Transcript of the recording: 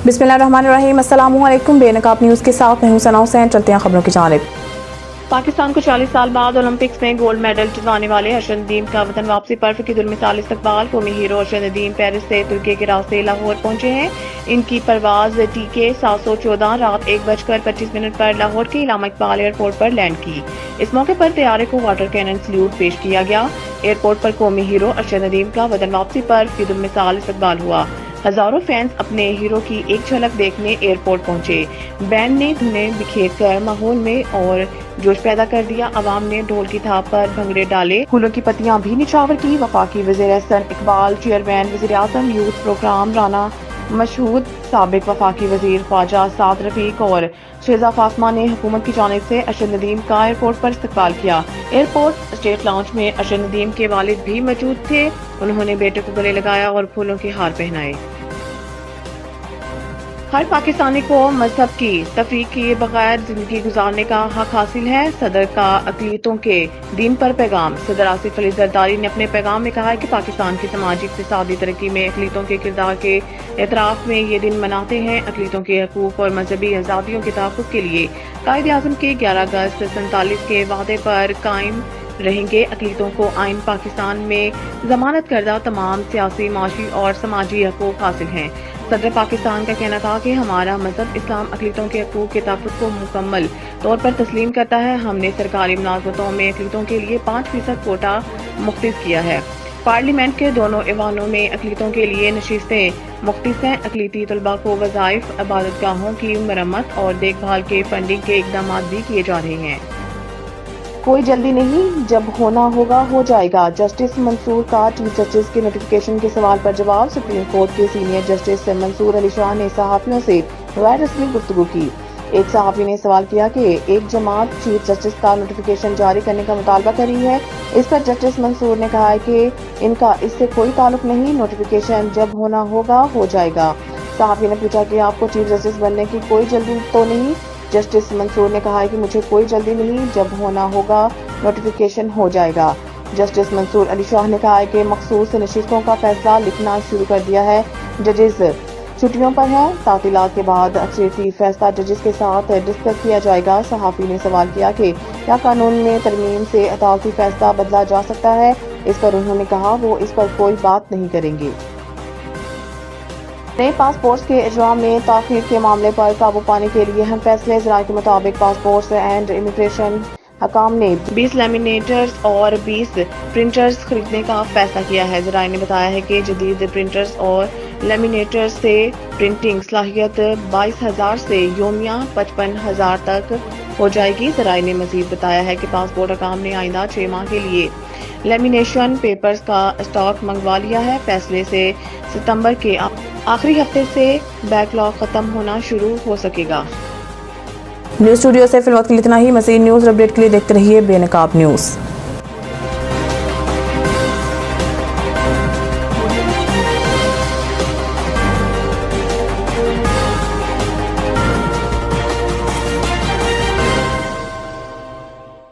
बिस्मिल्लाहिर्रहमानिर्रहीम। अस्सलामुअलैकुम। बेनकाब न्यूज़ के साथ मैं हूं सना हुसैन। चलते हैं खबरों की जानिब। पाकिस्तान को 40 साल बाद ओलंपिक्स में गोल्ड मेडल जितवाने वाले अरशद नदीम का वतन वापसी पर फ़िक्र-उल-मिसाल इस्तकबाल। कौमी हीरो अरशद नदीम पेरिस से तुर्की के रास्ते लाहौर पहुंचे हैं। इनकी परवाज TK 714 रात 1:25 पर लाहौर के इलामा इकबाल एयरपोर्ट पर लैंड की। इस मौके पर तैयारे को वाटर कैनन सल्यूट पेश किया गया। एयरपोर्ट पर कौमी हीरो अरशद नदीम का वतन वापसी पर फ़िक्र-उल-मिसाल इस्तकबाल हुआ। हजारों फैंस अपने हीरो की एक झलक देखने एयरपोर्ट पहुंचे। बैंड ने धुनें बिखेर कर माहौल में और जोश पैदा कर दिया। अवाम ने ढोल की थाप पर भंगड़े डाले, फूलों की पत्तियां भी निछावर की। वफाकी वज़ीर एहसन इकबाल, चेयरमैन वज़ीर-ए-आज़म यूथ प्रोग्राम राना मशहूद, साबिक वफाकी वज़ीर ख्वाजा साद रफीक और शेजा फातिमा ने हुकूमत की जानिब से अरशद नदीम का एयरपोर्ट पर इस्तकबाल किया। एयरपोर्ट स्टेट लाउंज में अरशद नदीम के वालिद भी मौजूद थे। उन्होंने बेटे को गले लगाया और फूलों के हार पहनाए। हर पाकिस्तानी को मजहब की तफरीक किए बगैर जिंदगी गुजारने का हक हासिल है। सदर का अक़लियतों के दीन पर पैगाम। सदर आसिफ अली जरदारी ने अपने पैगाम में कहा है कि पाकिस्तान की समाजी इक़्तिसादी तरक्की में अक़लियतों के किरदार के एतराफ़ में ये दिन मनाते हैं। अक़लियतों के हकूक़ और मजहबी आज़ादियों के तहफ़्फ़ुज़ के लिए कायद-ए-आज़म के 11 अगस्त 47 के वादे पर कायम रहेंगे। अक़लियतों को आइन पाकिस्तान में ज़मानत करदा तमाम सियासी, माशी और समाजी हकूक़ हासिल हैं। सदर पाकिस्तान का कहना था कि हमारा मजहब इस्लाम अक़लियतों के हकूक़ के तहफ़्फ़ुज़ को मुकम्मल तौर पर तस्लीम करता है। हमने सरकारी मुलाज़मतों में अक़लियतों के लिए 5% कोटा मुख्तस किया है। पार्लियामेंट के दोनों ऐवानों में अक़लियतों के लिए नशिस्तें मुख्तस हैं। अक़लियती तलबा को वज़ाइफ, इबादतगाहों की मरम्मत और देखभाल के फंडिंग के इक़दाम भी किए जा रहे हैं। कोई जल्दी नहीं, जब होना होगा हो जाएगा। जस्टिस मंसूर का चीफ जस्टिस के नोटिफिकेशन के सवाल पर जवाब। सुप्रीम कोर्ट के सीनियर जस्टिस मंसूर अली शाह ने सहाफ़ियों से गैर रस्मी गुफ्तगू की। एक सहाफ़ी ने सवाल किया कि एक जमात चीफ जस्टिस का नोटिफिकेशन जारी करने का मुतालबा कर रही है। इस पर जस्टिस मंसूर ने कहा है कि इनका इससे कोई ताल्लुक नहीं, नोटिफिकेशन जब होना होगा हो जाएगा। सहाफ़ी ने पूछा कि आपको चीफ जस्टिस बनने की कोई जल्दी तो नहीं? जस्टिस मंसूर ने कहा है कि मुझे कोई जल्दी नहीं, जब होना होगा नोटिफिकेशन हो जाएगा। जस्टिस मंसूर अली शाह ने कहा है कि मखसूस नशिस्तों का फैसला लिखना शुरू कर दिया है। जजेस छुट्टियों पर हैं। तातीलात के बाद अक्सरियती फैसला जजेस के साथ डिस्कस किया जाएगा। सहाफ़ी ने सवाल किया कि क्या कानून में तरमीम से अदालती फैसला बदला जा सकता है? इस पर उन्होंने कहा वो इस पर कोई बात नहीं करेंगे। नए पासपोर्ट के इजरा में ताख़ीर के मामले पर काबू पाने के लिए अहम फैसले। ज़राए के मुताबिक पासपोर्ट एंड इमिग्रेशन हकाम ने 20 लैमिनेटर्स और 20 प्रिंटर्स खरीदने का फैसला किया है। ज़राए ने बताया है कि जदीद प्रिंटर्स और लैमिनेटर्स से प्रिंटिंग सलाहियत 22,000 से योमिया 55,000 तक हो जाएगी। ज़राए ने मज़ीद बताया है कि पासपोर्ट हकाम ने आइंदा 6 माह के लिए लैमिनेशन पेपर्स का स्टॉक मंगवा लिया है। फैसले से सितंबर के आखिरी हफ्ते से बैकलॉग खत्म होना शुरू हो सकेगा। न्यूज़ स्टूडियो से फिलहाल के लिए इतना ही। मज़ीद न्यूज़ अपडेट के लिए देखते रहिए बेनकाब न्यूज़।